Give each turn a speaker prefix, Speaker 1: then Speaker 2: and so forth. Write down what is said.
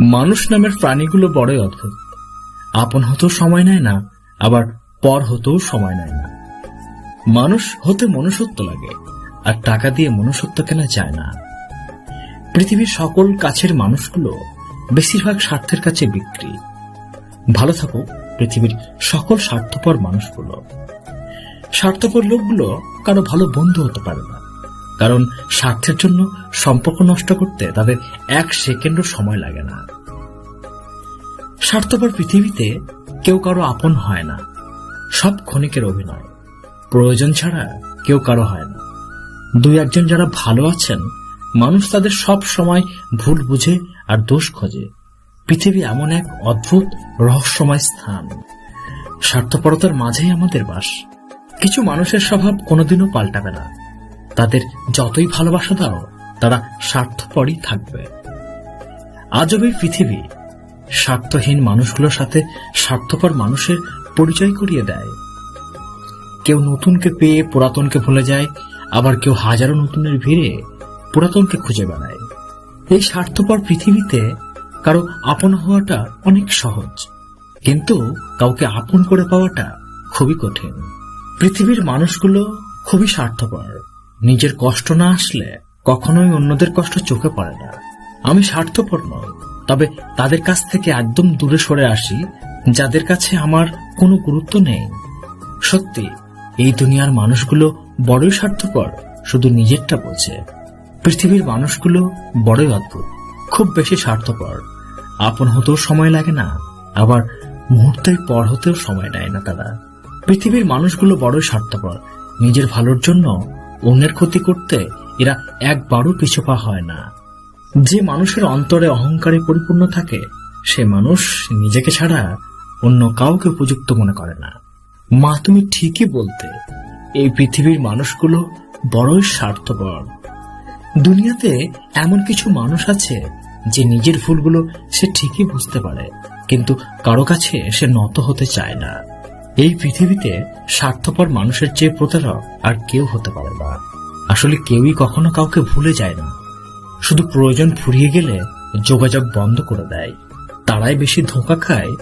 Speaker 1: মানুষ নামের প্রাণীগুলো বড়ই অদ্ভুত। আপন হতেও সময় নেয় না, আবার পর হতেও সময় নেয় না। মানুষ হতে মনুষ্যত্ব লাগে, আর টাকা দিয়ে মনুষ্যত্ব কেনা যায় না। পৃথিবীর সকল কাছের মানুষগুলো বেশিরভাগ স্বার্থের কাছে বিক্রি। ভালো থাকুক পৃথিবীর সকল স্বার্থপর মানুষগুলো। স্বার্থপর লোকগুলো কারো ভালো বন্ধু হতে পারে না, কারণ স্বার্থের জন্য সম্পর্ক নষ্ট করতে তাদের 1 সেকেন্ডও সময় লাগে না। স্বার্থপর পৃথিবীতে কেউ কারো আপন হয় না, সব ক্ষণিকের অভিনয়। প্রয়োজন ছাড়া কেউ কারো হয় না। 2-1 জন যারা ভালো আছেন, মানুষ তাদের সব সময় ভুল বুঝে আর দোষ খোঁজে। পৃথিবী এমন এক অদ্ভুত রহস্যময় স্থান। স্বার্থপরতার মাঝেই আমাদের বাস। কিছু মানুষের স্বভাব কোনোদিনও পাল্টাবে না। তাদের যতই ভালোবাসা দাও, তারা স্বার্থপরই থাকবে। আজব এই পৃথিবী স্বার্থহীন মানুষগুলোর সাথে স্বার্থপর মানুষের পরিচয় করিয়ে দেয়। কেউ নতুনকে পেয়ে পুরাতনকে ভুলে যায়, আবার কেউ হাজারো নতুনের ভিড়ে পুরাতনকে খুঁজে বেড়ায়। এই স্বার্থপর পৃথিবীতে কারো আপন হওয়াটা অনেক সহজ, কিন্তু কাউকে আপন করে পাওয়াটা খুবই কঠিন। পৃথিবীর মানুষগুলো খুবই স্বার্থপর। নিজের কষ্ট না আসলে কখনোই অন্যদের কষ্ট চোখে পড়ে না। আমি স্বার্থপর নই, তবে তাদের কাছ থেকে একদম দূরে সরে আসি যাদের কাছে আমার কোনো গুরুত্ব নেই। সত্যি এই দুনিয়ার মানুষগুলো বড়ই স্বার্থপর, শুধু নিজেরটা বোঝে। পৃথিবীর মানুষগুলো বড়ই অদ্ভুত, খুব বেশি স্বার্থপর। আপন হতেও সময় লাগে না, আবার মুহূর্তের পর হতেও সময় নেয় না তারা। পৃথিবীর মানুষগুলো বড়ই স্বার্থপর। নিজের ভালোর জন্য অন্যের ক্ষতি করতে এরা একবারও পিছু পা হয় না। যে মানুষের অন্তরে অহংকারে পরিপূর্ণ থাকে, সে মানুষ নিজেকে ছাড়া অন্য কাউকে উপযুক্ত মনে করে না। মা, তুমি ঠিকই বলতে, এই পৃথিবীর মানুষগুলো বড়ই স্বার্থপর। দুনিয়াতে এমন কিছু মানুষ আছে যে নিজের ভুলগুলো সে ঠিকই বুঝতে পারে, কিন্তু কারো কাছে সে নত হতে চায় না। এই পৃথিবীতে স্বার্থপর মানুষের চেয়ে প্রতারক আর কেউ হতে পারে না। আসলে কেউই কখনো কাউকে ভুলে যায় না, শুধু প্রয়োজন ফুরিয়ে গেলে যোগাযোগ বন্ধ করে দেয়। তারাই বেশি ধোঁকা খায়